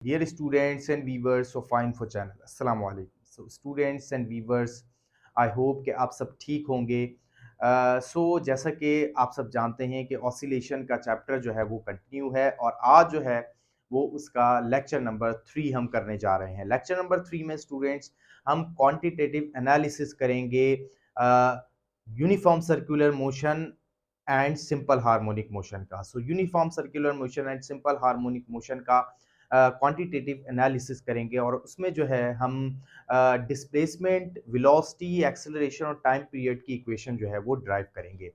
Dear students and viewers of Info Channel, अस्सलाम वालेकुम। So students and viewers, I hope कि आप सब ठीक होंगे। जैसा कि आप सब जानते हैं कि ऑसिलेशन का चैप्टर जो है वो कंटिन्यू है और आज जो है वो उसका लेक्चर नंबर 3 हम करने जा रहे हैं। लेक्चर नंबर 3 में स्टूडेंट्स हम क्वांटिटेटिव एनालिसिस करेंगे uniform circular motion and simple harmonic motion का। Uniform circular motion and simple harmonic motion का क्वांटिटेटिव एनालिसिस करेंगे और उसमें जो है हम डिस्प्लेसमेंट, वेलोसिटी, एक्सेलरेशन और टाइम पीरियड की इक्वेशन जो है वो ड्राइव करेंगे।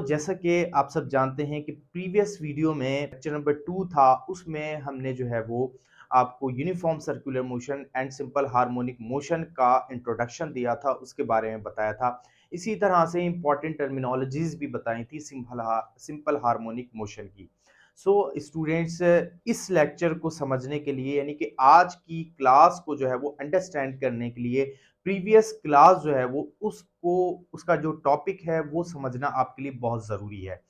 जैसा कि आप सब जानते हैं कि प्रीवियस वीडियो में लेक्चर नंबर 2 था, उसमें हमने जो है वो आपको uniform circular motion and simple harmonic motion का इंट्रोडक्शन दिया था, उसके बारे में बताया था। इसी तरह से इंपॉर्टेंट टर्मिनोलॉजीज भी बताई थी सिंपल हार्मोनिक मोशन की। स्टूडेंट्स, इस लेक्चर को समझने के लिए यानी कि आज की क्लास को जो है वो अंडरस्टैंड करने के लिए प्रीवियस क्लास जो है वो उसका जो टॉपिक है वो समझना आपके लिए बहुत ज़रूरी है।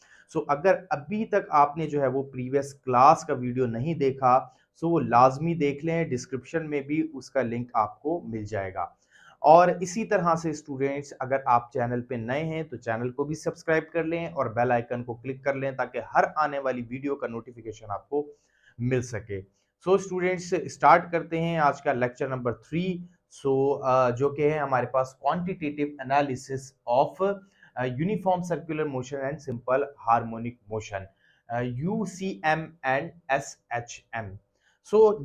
अगर अभी तक आपने जो है वो प्रीवियस क्लास का वीडियो नहीं देखा, वो लाजमी देख लें, डिस्क्रिप्शन में भी उसका लिंक आपको मिल जाएगा। और इसी तरह से स्टूडेंट्स, अगर आप चैनल पे नए हैं तो चैनल को भी सब्सक्राइब कर लें और बेल आइकन को क्लिक कर लें ताकि हर आने वाली वीडियो का नोटिफिकेशन आपको मिल सके। स्टूडेंट्स, स्टार्ट करते हैं आज का लेक्चर नंबर 3। जो कि है हमारे पास quantitative analysis of uniform circular motion and simple harmonic motion, UCM and SHM।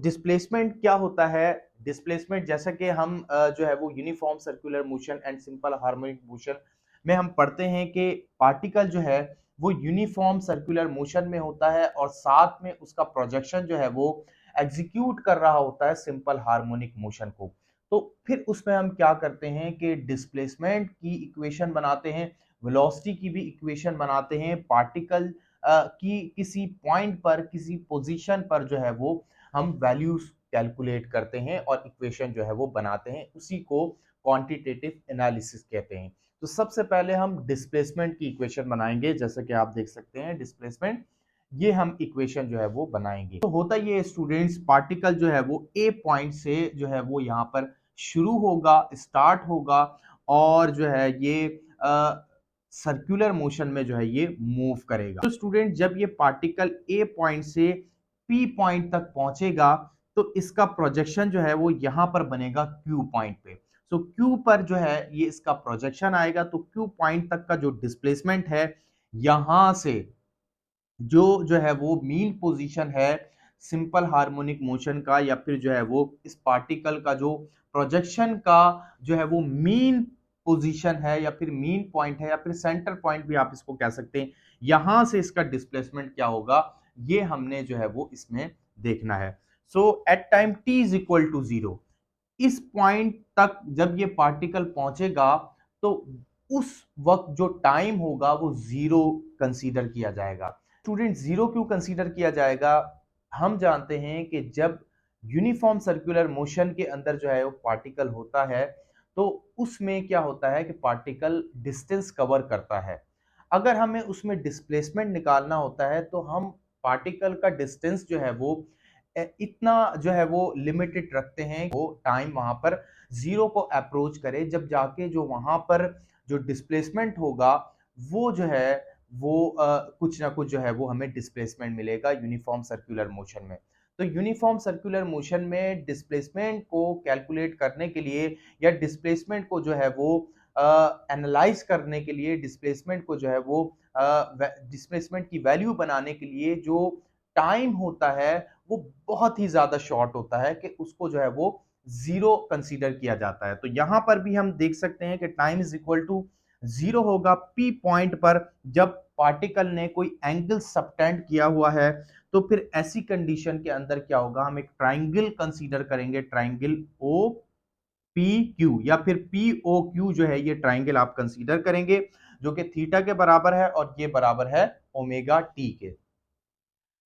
Displacement क्या होता है? डिस्प्लेसमेंट जैसा कि हम जो है वो uniform circular motion and simple harmonic motion में हम पढ़ते हैं कि पार्टिकल जो है वो यूनिफॉर्म सर्कुलर मोशन में होता है और साथ में उसका प्रोजेक्शन जो है वो एग्जीक्यूट कर रहा होता है सिंपल हार्मोनिक मोशन को। तो फिर उसमें हम क्या करते हैं कि डिस्प्लेसमेंट की इक्वेशन बनाते हैं, वेलोसिटी की भी इक्वेशन बनाते हैं, पार्टिकल की किसी पॉइंट पर, किसी पोजीशन पर जो है वो हम वैल्यूज कैलकुलेट करते हैं और इक्वेशन जो है वो बनाते हैं, उसी को क्वांटिटेटिव एनालिसिस कहते हैं। तो सबसे पहले हम डिस्प्लेसमेंट की इक्वेशन बनाएंगे। जैसा कि आप देख सकते हैं डिस्प्लेसमेंट, ये हम इक्वेशन जो है वो बनाएंगे। तो होता ये स्टूडेंट्स, पार्टिकल जो है वो ए पॉइंट से जो है वो यहाँ पर शुरू होगा, स्टार्ट होगा और जो है ये सर्कुलर मोशन में जो है ये मूव करेगा। तो स्टूडेंट, जब ये पार्टिकल ए पॉइंट से पी पॉइंट तक पहुंचेगा तो इसका प्रोजेक्शन जो है वो यहां पर बनेगा क्यू पॉइंट पे। क्यू पर जो है ये इसका प्रोजेक्शन आएगा, तो क्यू पॉइंट तक का जो डिस्प्लेसमेंट है, यहां से जो है वो मीन पोजीशन है सिंपल हार्मोनिक मोशन का, या फिर जो है वो इस पार्टिकल का जो प्रोजेक्शन का जो है वो मीन पोजीशन है या फिर मीन पॉइंट है या फिर सेंटर पॉइंट भी आप इसको कह सकते हैं, यहां से इसका डिस्प्लेसमेंट क्या होगा, ये हमने जो है वो इसमें देखना है। At time t is equal to 0, इस पॉइंट तक जब ये पार्टिकल पहुंचेगा तो उस वक्त जो टाइम होगा वो 0 कंसीडर किया जाएगा। स्टूडेंट, 0 क्यों कंसीडर किया जाएगा? हम जानते हैं कि जब यूनिफॉर्म सर्कुलर मोशन के अंदर जो है वो पार्टिकल होता है तो उसमें क्या होता है कि पार्टिकल डिस्टेंस कवर करता है। अगर हमें उसमें डिस्प्लेसमेंट निकालना होता है तो हम पार्टिकल का डिस्टेंस जो है वो इतना जो है वो लिमिटेड रखते हैं, वो टाइम वहां पर 0 को अप्रोच करे, जब जाके जो वहां पर जो डिस्प्लेसमेंट होगा वो जो है वो कुछ ना कुछ जो है वो हमें डिस्प्लेसमेंट मिलेगा यूनिफॉर्म सर्कुलर मोशन में। तो यूनिफॉर्म सर्कुलर मोशन में डिस्प्लेसमेंट को कैलकुलेट करने के लिए या डिस्प्लेसमेंट को जो है वो एनालाइज करने के लिए, डिस्प्लेसमेंट को जो है वो डिस्प्लेसमेंट की वैल्यू बनाने के लिए जो टाइम होता है वो बहुत ही ज्यादा शॉर्ट होता है कि उसको जो है वो 0 कंसीडर किया जाता है। तो यहां पर भी हम देख सकते हैं कि टाइम इज इक्वल टू 0 होगा पी पॉइंट पर जब पार्टिकल ने कोई एंगल सबटेंड किया हुआ है। तो फिर ऐसी कंडीशन के अंदर क्या होगा, हम एक ट्राइंगल कंसीडर करेंगे, ट्राइंगल ओ पी क्यू या फिर पी ओ क्यू जो है ये ट्राइंगल आप कंसीडर करेंगे, जो कि थीटा के बराबर है और ये बराबर है ओमेगा टी के।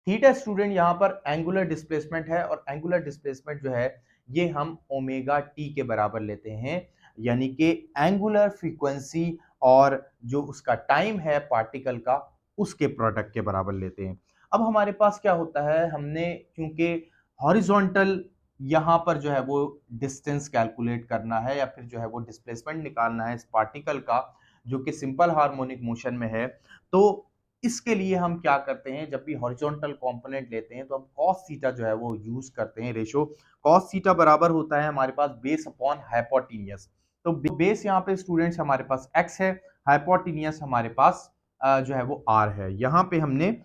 थीटा स्टूडेंट यहाँ पर एंगुलर डिस्प्लेसमेंट है और एंगुलर डिस्प्लेसमेंट जो है ये हम ओमेगा टी के बराबर लेते हैं, यानी कि एंगुलर फ्रीक्वेंसी और जो उसका टाइम है पार्टिकल का, उसके प्रोडक्ट के बराबर लेते हैं। अब हमारे पास क्या होता है, हमने क्योंकि हॉरिजॉन्टल यहाँ पर जो है वो डिस्टेंस कैलकुलेट करना है या फिर जो है वो डिस्प्लेसमेंट निकालना है इस पार्टिकल का जो कि सिंपल हार्मोनिक मोशन में है। तो इसके लिए हम क्या करते हैं, जब भी हॉरिजॉन्टल कंपोनेंट लेते हैं तो हम cos थीटा जो है वो यूज करते हैं। रेशो cos थीटा बराबर होता है हमारे पास बेस अपॉन हाइपोटेन्यूस। तो बेस यहाँ पे स्टूडेंट्स हमारे पास x है, हाइपोटेन्यूस हमारे पास जो है वो r है। यहाँ पे हमने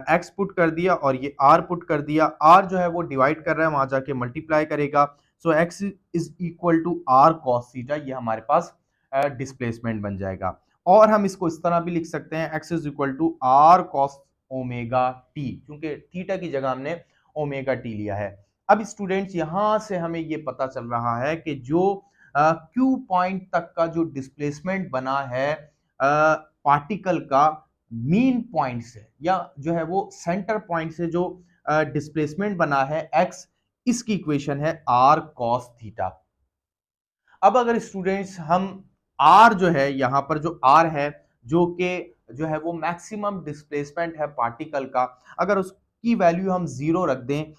x पुट कर दिया और ये r पुट कर दिया। r जो है वो डिवाइड कर रहा है, वहां जाके मल्टीप्लाई करेगा। So x is equal to r cos theta, ये हमारे पास डिस्प्लेसमेंट बन जाएगा। और हम इसको इस तरह भी लिख सकते हैं x is equal to r cos omega t, क्योंकि थीटा की जगह हमने ओमेगा t लिया है। अब स्टूडेंट्स यहां से हमें ये पता चल रहा है कि जो Q पॉइंट तक का जो डिस्प्लेसमेंट बना है पार्टिकल का मीन पॉइंट से या जो है वो सेंटर पॉइंट से जो डिस्प्लेसमेंट बना है x, इसकी इक्वेशन है r cos थीटा। अब अगर स्टूडेंट्स हम r जो है यहाँ पर जो r है जो कि जो है वो मैक्सिमम डिस्प्लेसमेंट है पार्टिकल का, अगर उसकी वैल्यू हम 0 रख दें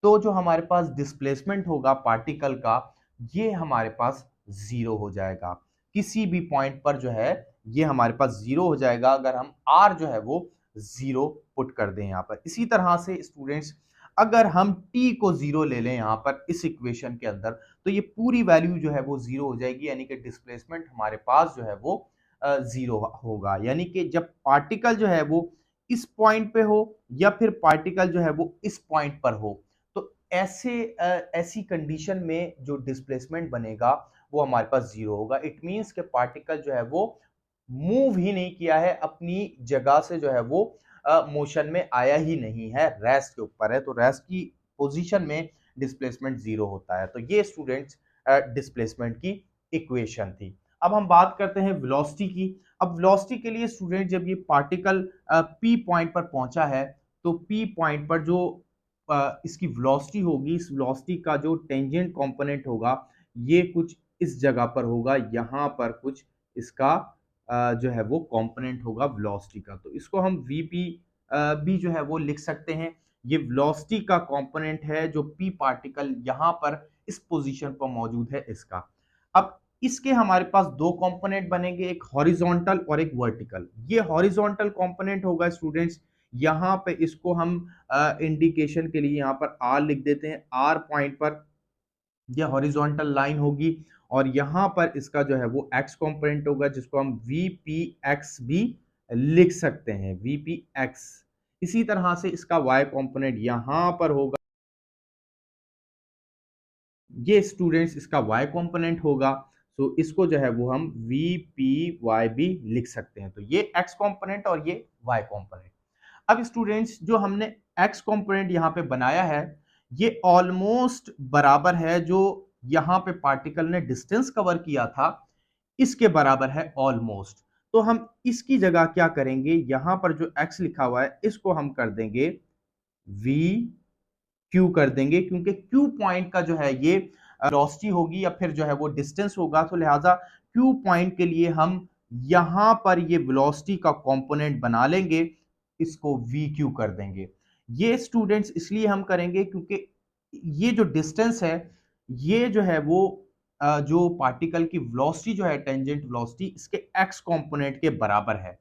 तो जो हमारे पास डिस्प्लेसमेंट होगा पार्टिकल का ये हमारे पास 0 हो जाएगा। किसी भी पॉइंट पर जो है ये हमारे पास 0 हो जाएगा अगर हम r जो है वो 0 पुट कर दें यहाँ पर। इसी तरह से स्टूडेंट्स अगर हम t को 0 ले लें यहाँ पर इस इक्वेशन के अंदर तो ये पूरी वैल्यू जो है वो 0 हो जाएगी, यानी कि डिस्प्लेसमेंट हमारे पास जो है वो 0 होगा। यानी कि जब पार्टिकल जो है वो इस पॉइंट पे हो या फिर पार्टिकल जो है वो इस पॉइंट पर हो तो ऐसी कंडीशन में जो डिस्प्लेसमेंट बनेगा वो हमारे पास 0 होगा। इट मींस के पार्टिकल जो है वो मूव ही नहीं किया है, अपनी जगह से जो है वो मोशन में आया ही नहीं है, रेस्ट के ऊपर है, तो रेस्ट की पोजीशन में डिस्प्लेसमेंट 0 होता है। तो ये स्टूडेंट्स डिस्प्लेसमेंट की इक्वेशन थी। अब हम बात करते हैं वेलोसिटी की। अब वेलोसिटी के लिए स्टूडेंट जब ये पार्टिकल P पॉइंट पर पहुंचा है तो P पॉइंट पर जो इसकी वेलोसिटी होगी, इस वेलोसिटी का जो टेंजेंट कंपोनेंट होगा ये कुछ इस जगह पर होगा, यहाँ पर कुछ इसका जो है वो कंपोनेंट होगा वेलोसिटी का। तो इसको हम वीपी भी जो है वो लिख सकते हैं। ये वेलोसिटी का कंपोनेंट है जो पी पार्टिकल यहाँ पर इस पोजीशन पर मौजूद है इसका। अब इसके हमारे पास दो कंपोनेंट बनेंगे, एक हॉरिजॉन्टल और एक वर्टिकल। ये हॉरिजॉन्टल कंपोनेंट होगा स्टूडेंट्स, यहाँ पे इसको हम इंडिकेशन के लिए यहाँ पर आर लिख देते हैं। आर पॉइंट पर यह हॉरिजॉन्टल लाइन होगी और यहाँ पर इसका जो है वो एक्स कंपोनेंट होगा जिसको हम वी पी एक्स भी लिख सकते हैं, वी पी एक्स। इसी तरह से इसका वाई कंपोनेंट यहाँ पर होगा, ये स्टूडेंट्स इसका y कंपोनेंट होगा। सो इसको जो है वो हम वी पी वाई भी लिख सकते हैं। तो ये x कंपोनेंट और ये y कंपोनेंट। अब स्टूडेंट्स जो हमने x कंपोनेंट यहाँ पे बनाया है ये ऑलमोस्ट बराबर है जो यहाँ पे पार्टिकल ने डिस्टेंस कवर किया था इसके बराबर है ऑलमोस्ट। तो हम इसकी जगह क्या करेंगे, यहाँ पर जो x लिखा हुआ है इसको हम कर देंगे v क्यू कर देंगे, क्योंकि क्यू पॉइंट का जो है ये वेलोसिटी होगी या फिर जो है वो डिस्टेंस होगा। तो लिहाजा क्यू पॉइंट के लिए हम यहां पर ये वेलोसिटी का कंपोनेंट बना लेंगे, इसको वी क्यू कर देंगे। ये स्टूडेंट्स इसलिए हम करेंगे क्योंकि ये जो डिस्टेंस है ये जो है वो जो पार्टिकल की वेलोसिटी जो है टेंजेंट वेलोसिटी इसके एक्स कंपोनेंट के बराबर है।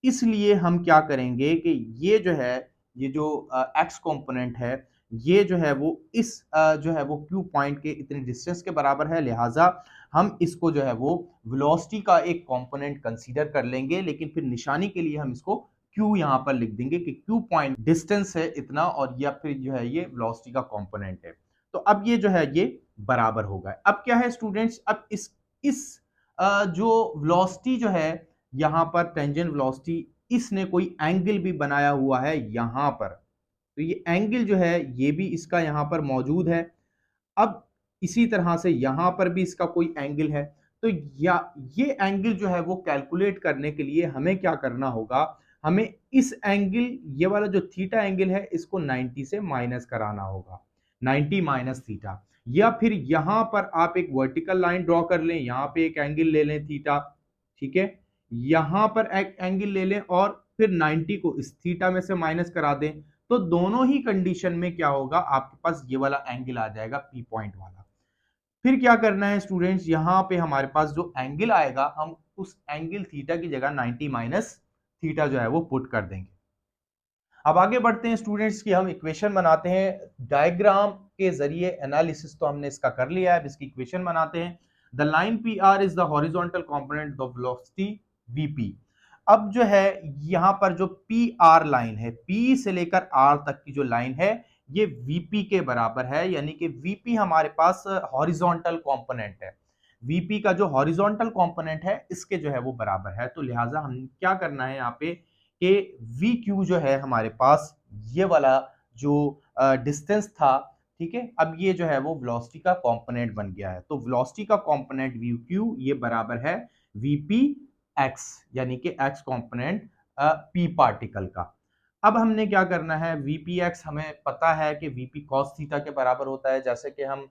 इसलिए हम क्या करेंगे कि ये जो है ये जो एक्स कंपोनेंट है ये जो है वो इस जो है वो क्यू पॉइंट के इतने डिस्टेंस के बराबर है, लिहाजा हम इसको जो है वो वेलोसिटी का एक कंपोनेंट कंसीडर कर लेंगे। लेकिन फिर निशानी के लिए हम इसको क्यू यहाँ पर लिख देंगे कि क्यू पॉइंट डिस्टेंस है इतना और या फिर जो है ये वेलोसिटी का कंपोनेंट है। तो अब ये जो है ये बराबर होगा। अब क्या है स्टूडेंट्स, अब इस जो वेलोसिटी जो है यहाँ पर टेंजेंट वेलोसिटी, इसने कोई एंगल भी बनाया हुआ है यहाँ पर, तो ये एंगल जो है ये भी इसका यहाँ पर मौजूद है। अब इसी तरह से यहाँ पर भी इसका कोई एंगल है। तो ये एंगल जो है वो कैलकुलेट करने के लिए हमें क्या करना होगा, हमें इस एंगल ये वाला जो थीटा एंगल है इसको 90 से माइनस कराना होगा, 90 माइनस थीटा। या फिर यहाँ पर आप एक वर्टिकल लाइन ड्रॉ कर लें, यहाँ पे एक एंगल ले लें थीटा, ठीक है, यहाँ पर एक एंगल ले लें और फिर 90 को इस थीटा में से माइनस करा दें। तो दोनों ही कंडीशन में क्या होगा, आपके पास ये वाला एंगल आ जाएगा पी पॉइंट वाला। फिर क्या करना है स्टूडेंट्स, यहाँ पे हमारे पास जो एंगल आएगा हम उस एंगल थीटा की जगह 90 माइनस थीटा जो है वो पुट कर देंगे। अब आगे बढ़ते हैं स्टूडेंट्स की हम इक्वेशन बनाते हैं डायग्राम के जरिए। एनालिसिस तो हमने इसका कर लिया है, अब इसकी इक्वेशन बनाते हैं। The line P R is the horizontal component of velocity VP. अब जो है यहाँ पर जो पी आर लाइन है, पी से लेकर आर तक की जो लाइन है ये वीपी के बराबर है, यानी कि वीपी हमारे पास हॉरिजॉन्टल कंपोनेंट है। वीपी का जो हॉरिजॉन्टल कंपोनेंट है इसके जो है वो बराबर है। तो लिहाजा हम क्या करना है यहाँ पे कि वी क्यू जो है हमारे पास ये वाला जो डिस्टेंस था, ठीक है, अब ये जो है वो वेलोसिटी का कंपोनेंट बन गया है। तो वेलोसिटी का कंपोनेंट वी क्यू ये बराबर है वीपी एक्स, यानी कि एक्स कंपोनेंट पी पार्टिकल का। अब हमने क्या करना है, वीपी एक्स हमें पता है कि वीपी कॉस थीटा के बराबर होता है। जैसे कि हम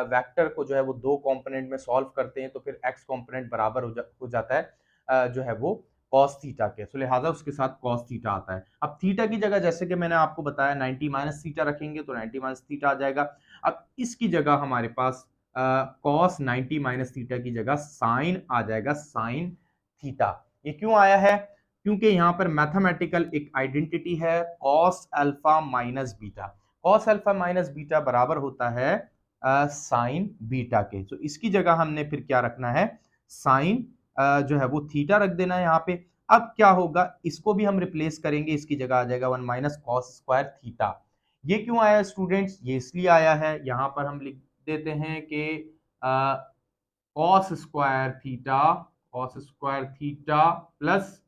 वेक्टर को जो है वो दो कंपोनेंट में सॉल्व करते हैं तो फिर एक्स कंपोनेंट बराबर हो जाता है जो है वो कॉस थीटा के, तो लिहाजा उसके साथ कॉस थीटा आता है। अब थीटा की जगह जैसे कि मैंने आपको बताया 90 माइनस थीटा रखेंगे तो 90 माइनस थीटा आ जाएगा। अब इसकी जगह हमारे पास कॉस 90 माइनस थीटा की जगह साइन आ जाएगा, साइन थीटा। ये क्यों आया है, क्योंकि यहाँ पर मैथमेटिकल एक आइडेंटिटी है cos alpha minus beta. Cos alpha minus beta बराबर होता है साइन बीटा के। तो इसकी जगह हमने फिर क्या रखना है, साइन जो है वो थीटा रख देना है यहाँ पे। अब क्या होगा, इसको भी हम रिप्लेस करेंगे, इसकी जगह आ जाएगा 1 माइनस कॉस स्क्वायर थीटा। ये क्यों आया स्टूडेंट्स, ये इसलिए आया है, यहाँ पर हम लिख देते हैं कि cos square theta, cos square theta plus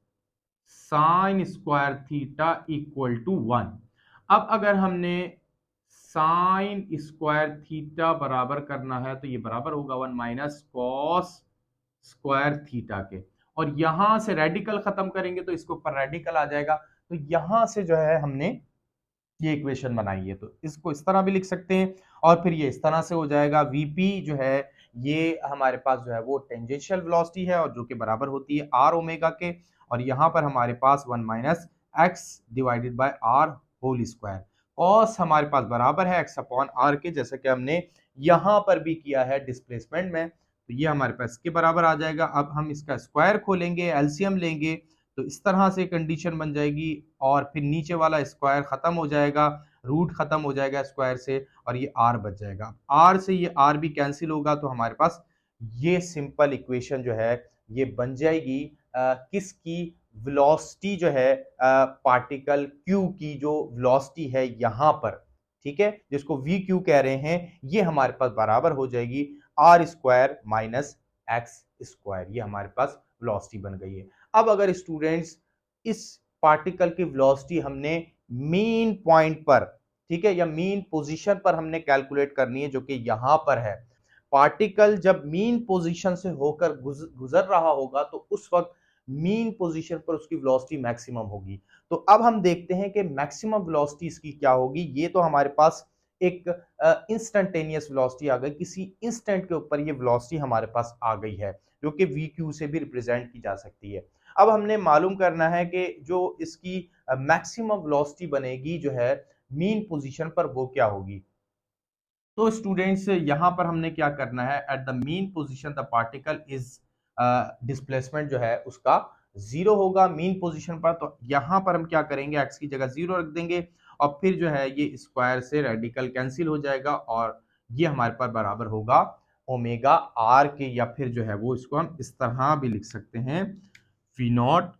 sine square theta equal to 1। अब अगर हमने साइन स्क्वायर थीटा बराबर करना है तो ये बराबर होगा 1 माइनस कॉस स्क्वायर थीटा के, और यहां से रेडिकल खत्म करेंगे तो इसके ऊपर रेडिकल आ जाएगा। तो यहां से जो है हमने ये इक्वेशन बनाई है, तो इसको इस तरह भी लिख सकते हैं और फिर ये इस तरह से हो जाएगा। वीपी जो है ये हमारे पास जो है वो टेंजेंशियल वेलोसिटी है और जो कि बराबर होती है आर ओमेगा के, और यहाँ पर हमारे पास 1 minus X divided by R whole square. Cos हमारे पास बराबर है एक्स अपॉन आर के, जैसे कि हमने यहाँ पर भी किया है डिस्प्लेसमेंट में, तो ये हमारे पास इसके बराबर आ जाएगा। अब हम इसका स्क्वायर खोलेंगे, एलसीएम लेंगे, तो इस तरह से कंडीशन बन जाएगी और फिर नीचे वाला स्क्वायर खत्म हो जाएगा, रूट खत्म हो जाएगा स्क्वायर से और ये आर बच जाएगा। आर से ये आर भी कैंसिल होगा तो हमारे पास ये सिंपल इक्वेशन जो है ये बन जाएगी किसकी, वेलोसिटी जो है पार्टिकल क्यू की जो वेलोसिटी है यहाँ पर, ठीक है, जिसको वी क्यू कह रहे हैं, ये हमारे पास बराबर हो जाएगी R square minus X square. ये हमारे पास वेलोसिटी बन गई है। अब अगर स्टूडेंट्स इस पार्टिकल की वेलोसिटी हमने मीन पॉइंट पर, ठीक है, या मीन पोजीशन पर हमने कैलकुलेट करनी है जो कि यहां पर है, पार्टिकल जब मीन पोजीशन से होकर गुजर रहा होगा तो उस वक्त मीन पोजीशन पर उसकी वेलोसिटी मैक्सिमम होगी। तो अब हम देखते हैं कि मैक्सिमम वेलोसिटी इसकी क्या होगी। ये तो हमारे पास एक इंस्टेंटेनियस वेलोसिटी आ गई, किसी इंस्टेंट के ऊपर ये वेलोसिटी हमारे पास आ गई है जो कि वी क्यू से भी रिप्रेजेंट की जा सकती है। अब हमने मालूम करना है कि जो इसकी मैक्सिमम वेलोसिटी बनेगी जो है मीन पोजीशन पर वो क्या होगी। तो स्टूडेंट्स यहां पर हमने क्या करना है, at the mean position the particle is displacement जो है उसका जीरो होगा मीन पोजीशन पर। तो यहां पर हम क्या करेंगे, एक्स की जगह जीरो रख देंगे और फिर जो है ये स्क्वायर से रेडिकल कैंसिल हो जाएगा और ये हमारे पास बराबर होगा ओमेगा आर के, या फिर जो है वो इसको हम इस तरह भी लिख सकते हैं v not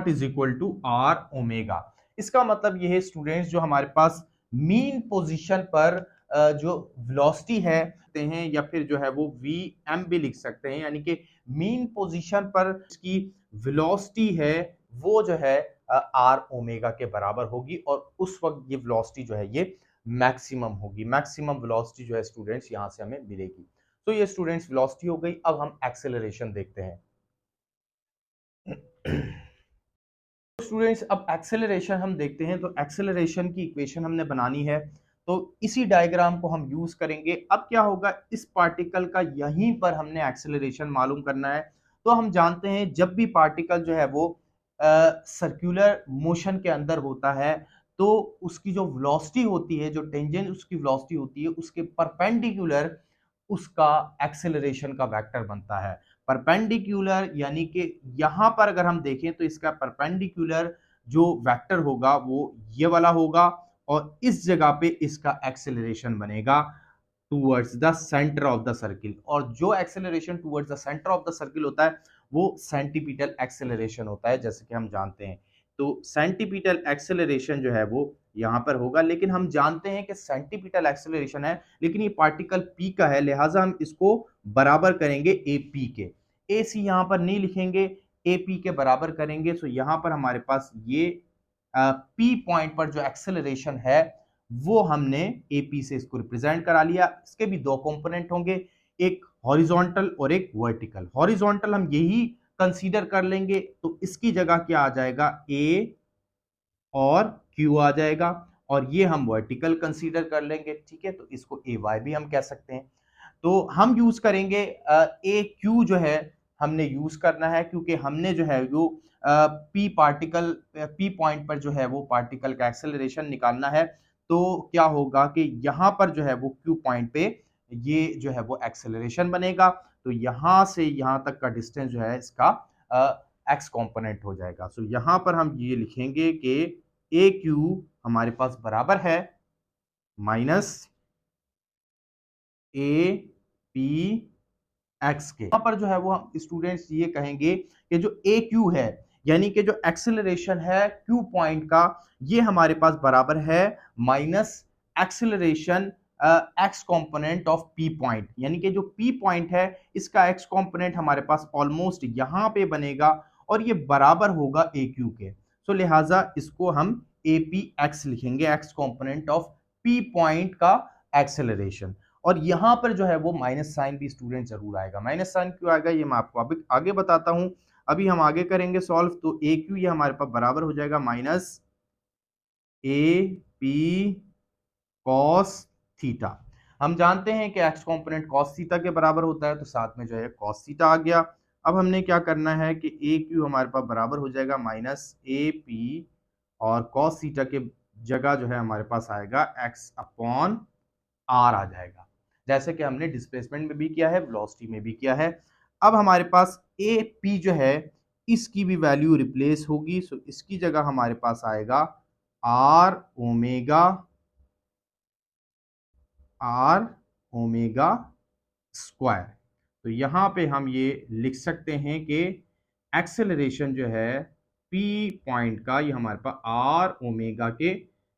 is equal to r omega. इसका मतलब ये है स्टूडेंट्स, जो हमारे पास मीन पोजीशन पर जो वेलोसिटी है हैं, या फिर जो है वो वी एम भी लिख सकते हैं, यानी कि मीन पोजीशन पर इसकी वेलोसिटी है वो जो है आर ओमेगा के बराबर होगी और उस वक्त ये वेलोसिटी जो है ये मैक्सिमम होगी। मैक्सिमम वेलोसिटी जो है स्टूडेंट्स यहां से हमें मिलेगी। तो ये स्टूडेंट्स वेलोसिटी हो गई। अब हम एक्सेलरेशन देखते हैं। स्टूडेंट्स अब एक्सेलरेशन हम देखते हैं। तो एक्सेलरेशन की इक्वेशन हमने बनानी है तो इसी डायग्राम को हम यूज करेंगे। अब क्या होगा, इस पार्टिकल का यहीं पर हमने एक्सेलरेशन मालूम करना है। तो हम जानते हैं जब भी पार्टिकल जो है वो सर्कुलर मोशन के अंदर होता है तो उसकी जो वेलोसिटी होती है, जो टेंजेंट उसकी वेलोसिटी होती है, उसके परपेंडिकुलर उसका एक्सेलरेशन का वेक्टर बनता है। परपेंडिकुलर यानी कि यहां पर अगर हम देखें तो इसका परपेंडिकुलर जो वेक्टर होगा वो ये वाला होगा और इस जगह पे इसका एक्सेलरेशन बनेगा towards the centre of the circle, और जो acceleration towards the centre of the circle होता है वो सेंटीपिटल एक्सेलरेशन होता है, जैसे कि हम जानते हैं। तो सेंटीपिटल एक्सेलरेशन जो है वो यहां पर होगा, लेकिन हम जानते हैं कि सेंटीपिटल एक्सेलरेशन है लेकिन ये पार्टिकल पी का है, लिहाजा हम इसको बराबर करेंगे ए पी के। ए सी यहां पर नहीं लिखेंगे, ए पी के बराबर करेंगे। तो यहां पर हमारे पास ये पी पॉइंट पर जो एक्सेलरेशन है वो हमने एपी से इसको रिप्रेजेंट करा लिया। इसके भी दो कंपोनेंट होंगे, एक हॉरिजॉन्टल और एक वर्टिकल। हॉरिजॉन्टल हम यही कंसीडर कर लेंगे तो इसकी जगह क्या आ जाएगा, ए और क्यू आ जाएगा, और ये हम वर्टिकल कंसीडर कर लेंगे, ठीक है। तो इसको ए वाई भी हम कह सकते हैं। तो हम यूज करेंगे ए क्यू जो है हमने यूज करना है, क्योंकि हमने जो है वो पी पार्टिकल पी पॉइंट पर जो है वो पार्टिकल का एक्सेलरेशन निकालना है। तो क्या होगा कि यहाँ पर जो है वो क्यू पॉइंट पे ये जो है वो एक्सेलरेशन बनेगा। तो यहाँ से यहाँ तक का डिस्टेंस जो है इसका एक्स कंपोनेंट हो जाएगा। सो यहाँ पर हम ये लिखेंगे कि ए क्यू हमारे पास बराबर है माइनस ए पी एक्स के। यहाँ पर जो है वो हम स्टूडेंट्स ये कहेंगे कि जो ए क्यू है यानी कि जो एक्सेलरेशन है क्यू पॉइंट का, ये हमारे पास बराबर है minus acceleration x component of P point, यानी कि जो पी पॉइंट है इसका एक्स कंपोनेंट हमारे पास ऑलमोस्ट यहाँ पे बनेगा और ये बराबर होगा ए क्यू के। सो लिहाजा इसको हम ए पी एक्स लिखेंगे, x component of P point का एक्सेलरेशन। और यहां पर जो है वो माइनस साइन भी स्टूडेंट जरूर आएगा। माइनस साइन क्यों आएगा ये मैं आपको अभी आगे बताता हूं, अभी हम आगे करेंगे सॉल्व। तो ए क्यू ये हमारे पास बराबर हो जाएगा minus A P cos theta. हम जानते हैं कि एक्स कंपोनेंट कॉस थीटा के बराबर होता है, तो साथ में जो है कॉस थीटा आ गया। अब हमने क्या करना है कि ए क्यू हमारे पास बराबर हो जाएगा माइनस ए पी और कॉस थीटा के जगह जो है हमारे पास आएगा एक्स अपॉन आर आ जाएगा, जैसे कि हमने डिस्प्लेसमेंट में भी किया है, वेलोसिटी में भी किया है। अब हमारे पास ए पी जो है इसकी भी वैल्यू रिप्लेस होगी। सो इसकी जगह हमारे पास आएगा आर ओमेगा स्क्वायर। तो यहाँ पे हम ये लिख सकते हैं कि एक्सेलरेशन जो है पी पॉइंट का ये हमारे पास आर ओमेगा के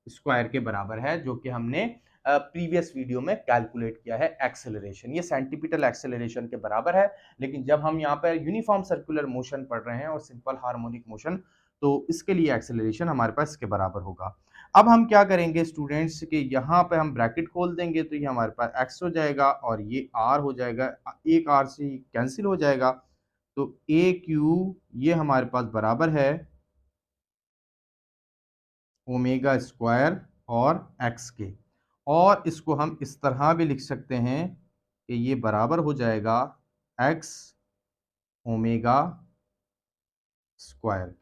स्क्वायर के बराबर है, जो कि हमने प्रीवियस वीडियो में कैलकुलेट किया है एक्सेलरेशन। ये सेंटीपिटल एक्सेलरेशन के बराबर है, लेकिन जब हम यहाँ पर यूनिफॉर्म सर्कुलर मोशन पढ़ रहे हैं और सिंपल हार्मोनिक मोशन, तो इसके लिए एक्सेलरेशन हमारे पास इसके बराबर होगा। अब हम क्या करेंगे स्टूडेंट्स कि यहाँ पे हम ब्रैकेट खोल देंगे तो ये हमारे पास एक्स हो जाएगा और ये आर हो जाएगा, एक आर से कैंसिल हो जाएगा। तो ए क्यू ये हमारे पास बराबर है ओमेगा स्क्वायर और एक्स के, और इसको हम इस तरह भी लिख सकते हैं कि ये बराबर हो जाएगा एक्स ओमेगा स्क्वायर।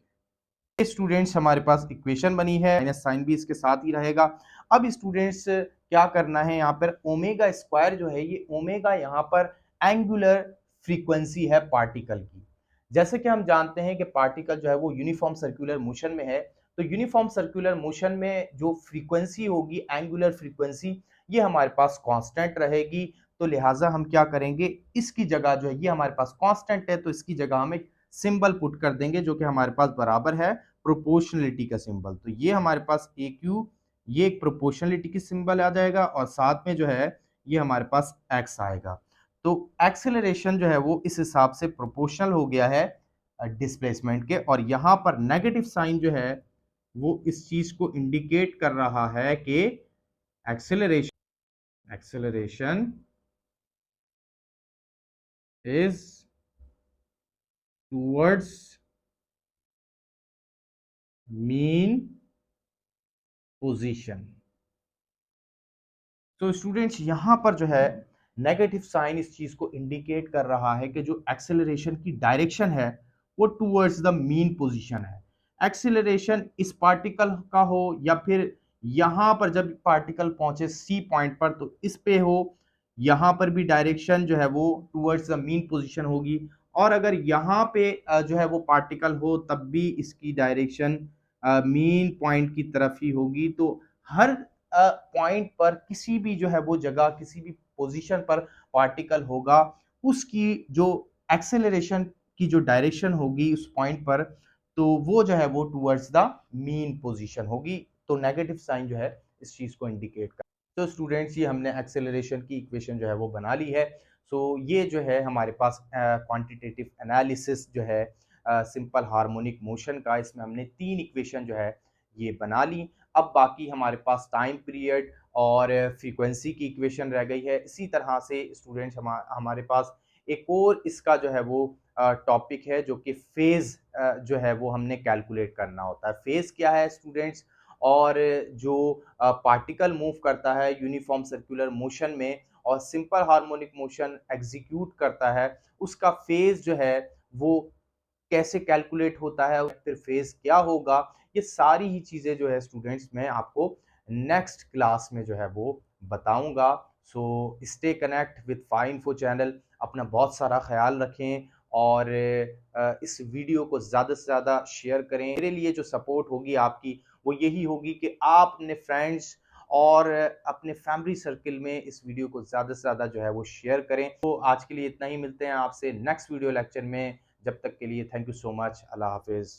स्टूडेंट्स हमारे पास इक्वेशन बनी है, माइनस साइन भी इसके साथ ही रहेगा। अब स्टूडेंट्स क्या करना है, यहाँ पर ओमेगा स्क्वायर जो है ये ओमेगा यहाँ पर एंगुलर फ्रीक्वेंसी है पार्टिकल की। जैसे कि हम जानते हैं कि पार्टिकल जो है वो यूनिफॉर्म सर्कुलर मोशन में है, तो यूनिफॉर्म सर्कुलर मोशन में जो फ्रीक्वेंसी होगी एंगुलर फ्रीक्वेंसी ये हमारे पास कांस्टेंट रहेगी। तो लिहाजा हम क्या करेंगे, इसकी जगह जो है ये हमारे पास कांस्टेंट है तो इसकी जगह हम एक सिंबल पुट कर देंगे जो कि हमारे पास बराबर है प्रोपोर्शनलिटी का सिंबल। तो ये हमारे पास ए क्यू ये एक प्रोपोर्शनलिटी की सिंबल आ जाएगा और साथ में जो है ये हमारे पास एक्स आएगा। तो एक्सेलरेशन जो है वो इस हिसाब से प्रोपोर्शनल हो गया है डिस्प्लेसमेंट के, और यहाँ पर नेगेटिव साइन जो है वो इस चीज को इंडिकेट कर रहा है कि acceleration is towards mean position. तो स्टूडेंट्स यहां पर जो है नेगेटिव साइन इस चीज को इंडिकेट कर रहा है कि जो एक्सेलरेशन की डायरेक्शन है वो टूवर्ड्स द मीन पोजीशन है। एक्सीलरेशन इस पार्टिकल का हो या फिर यहाँ पर जब पार्टिकल पहुंचे सी पॉइंट पर तो इस पे हो, यहाँ पर भी डायरेक्शन जो है वो टूवर्ड्स द मीन पोजीशन होगी। और अगर यहाँ पे जो है वो पार्टिकल हो तब भी इसकी डायरेक्शन मीन पॉइंट की तरफ ही होगी। तो हर पॉइंट पर किसी भी जो है वो जगह किसी भी पोजीशन पर पार्टिकल होगा, उसकी जो एक्सेलरेशन की जो डायरेक्शन होगी उस पॉइंट पर, तो वो जो है वो टूवर्ड्स द मीन पोजीशन होगी। तो नेगेटिव साइन जो है इस चीज को इंडिकेट कर। तो स्टूडेंट्स ये हमने एक्सेलरेशन की इक्वेशन जो है वो बना ली है। सो ये जो है हमारे पास क्वांटिटेटिव एनालिसिस जो है सिंपल हार्मोनिक मोशन का, इसमें हमने 3 इक्वेशन जो है ये बना ली। अब बाकी हमारे पास टाइम पीरियड और फ्रीक्वेंसी की इक्वेशन रह गई है। इसी तरह से स्टूडेंट्स हमारे पास एक और इसका जो है वो टॉपिक है जो कि फेज जो है वो हमने कैलकुलेट करना होता है। फेज क्या है स्टूडेंट्स? और जो पार्टिकल मूव करता है यूनिफॉर्म सर्कुलर मोशन में और सिंपल हार्मोनिक मोशन एग्जीक्यूट करता है, उसका फेज जो है वो कैसे कैलकुलेट होता है, फिर फेज क्या होगा, ये सारी ही चीज़ें जो है स्टूडेंट्स मैं आपको नेक्स्ट क्लास में जो है वो बताऊंगा। So stay connect with Finfo channel. अपना बहुत सारा ख्याल रखें और इस वीडियो को ज़्यादा से ज़्यादा शेयर करें। मेरे लिए जो सपोर्ट होगी आपकी वो यही होगी कि आप अपने फ्रेंड्स और अपने फैमिली सर्किल में इस वीडियो को ज़्यादा से ज़्यादा जो है वो शेयर करें। तो आज के लिए इतना ही, मिलते हैं आपसे नेक्स्ट वीडियो लेक्चर में। जब तक के लिए थैंक यू सो मच। अल्लाह हाफिज़।